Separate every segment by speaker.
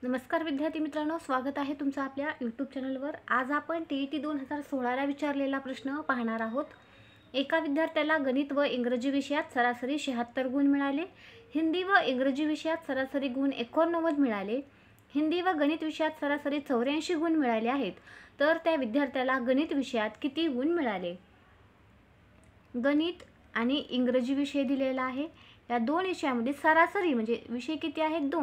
Speaker 1: नमस्कार विद्यार्थी मित्रांनो, स्वागत आहे तुमचं आपल्या यूट्यूब चॅनलवर। आज आपण TET 2016ला विचारलेला प्रश्न पाहणार आहोत। एका विद्यार्थ्याला गणित व इंग्रजी विषयात सरासरी 76 गुण मिळाले। हिंदी व इंग्रजी विषयात सरासरी गुण 89 मिळाले। हिंदी व गणित विषयात सरासरी 84 गुण मिळाले आहेत। तर त्या विद्यार्थ्याला गणित विषयात किती गुण मिळाले? गणित आणि इंग्रजी विषय दिलेला आहे। या दोन विषयामध्ये सरासरी म्हणजे विषय किती आहेत?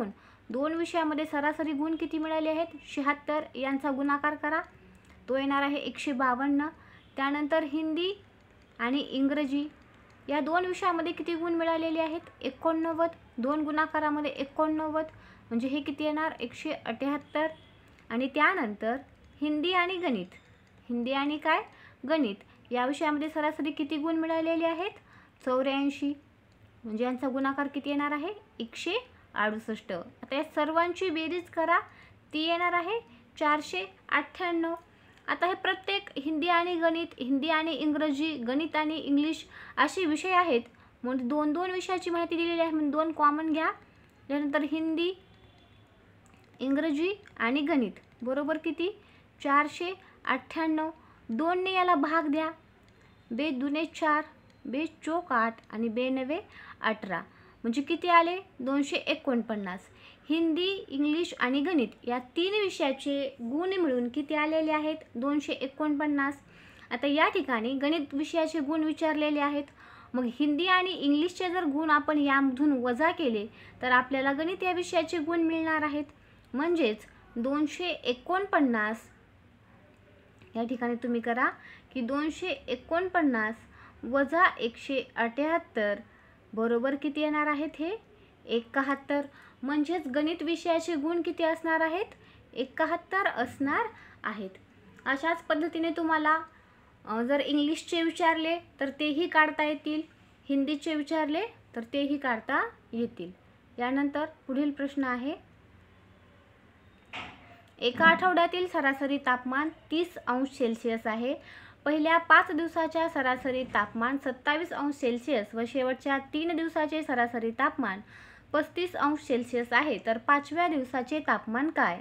Speaker 1: दोन विषयामध्ये सरासरी गुण किती मिळाले आहेत? 76। यांचा गुणाकार करा, तो येणार आहे 152। त्यानंतर हिंदी आणि इंग्रजी या दोन विषयामध्ये किती गुण मिळालेले आहेत? 89। दोन गुणाकारामध्ये 89 म्हणजे हे किती येणार? 178। आणि त्यानंतर हिंदी आणि गणित, हिंदी आणि काय? गणित या विषयामध्ये सरासरी किती गुण मिळालेले आहेत? 84 म्हणजे यांचा गुणाकार किती येणार आहे? 168। आता या सर्वांची बेरीज करा, ती येणार आहे 498। आता हे प्रत्येक हिंदी आणि गणित, हिंदी आणि इंग्रजी, गणित आणि इंग्लिश असे विषय आहेत, म्हणजे दोन विषयाची माहिती दिलेली आहे म्हणून दोन कॉमन घ्या। त्यानंतर हिंदी, इंग्रजी आणि गणित बरोबर किती? 498। 2 ने याला भाग द्या, 2 दुने 4, 2 चौक 8 आणि 2 नवे 18 म्हणजे किती आले? 249। हिंदी, इंग्लिश आणि गणित या तीन विषयाचे गुण मिळून किती आलेले आहेत? 249। आता या ठिकाणी गणित विषयाचे गुण विचारलेले आहेत, मग हिंदी आणि इंग्लिशचे जर गुण आपण यामधून वजा केले तर आपल्याला गणित या विषयाचे गुण मिळणार आहेत। म्हणजेच 249 या ठिकाणी तुम्ही करा की 249 वजा 178 बरोबर किती येणार आहेत? हे 71। म्हणजेच गणित विषयाचे गुण किती असणार आहेत? 71 असणार आहेत। अशाच पद्धतीने तुम्हाला जर इंग्लिशचे विचारले तर तेही काढता येतील, हिंदीचे विचारले तर तेही काढता येतील। यानंतर पुढील प्रश्न आहे, एका आठवड्यातील सरासरी तापमान 30°C आहे। पहिल्या 5 दिवसाच्या सरासरी तापमान 27°C व शेवटच्या 3 दिवसाचे सरासरी तापमान 35°C आहे, तर 5व्या दिवसाचे तापमान काय?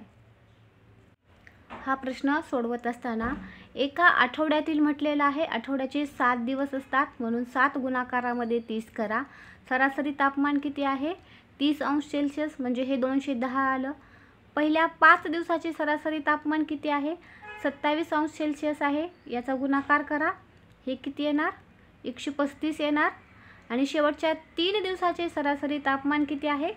Speaker 1: हा प्रश्न सोडवत असताना एका आठवड्यातील म्हटलेला आहे, आठवड्याचे 7 दिवस असतात म्हणून 7 गुणाकारामध्ये 30 करा। सरासरी तापमान किती आहे? 30°C म्हणजे हे 210 आलं। पहिल्या 5 दिवसाचे सरासरी तापमान किती आहे? 27°C आहे, याचा गुणाकार करा, हे किती येणार? 135 येणार। आणि शेवटच्या 3 दिवसाचे सरासरी तापमान किती आहे?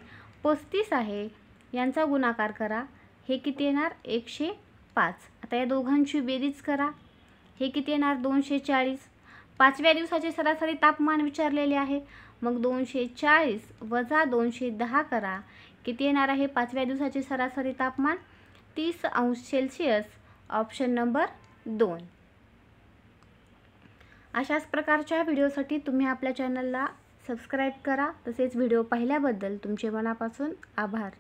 Speaker 1: 35 आहे, यांचा गुणाकार करा, हे किती येणार? 105। आता या दोघांची बेरीज करा, हे किती येणार? 240। 5व्या दिवसाचे सरासरी तापमान विचारलेले आहे, मग 240 वजा 210 करा, किती येणार आहे? 5व्या दिवसाचे सरासरी तापमान 30°C, ऑप्शन नंबर 2। अशाच प्रकारच्या व्हिडिओसाठी तुम्ही आपल्या चॅनलला सबस्क्राईब करा। तसेच व्हिडिओ पाहिल्याबद्दल तुमचे मनापासून आभार।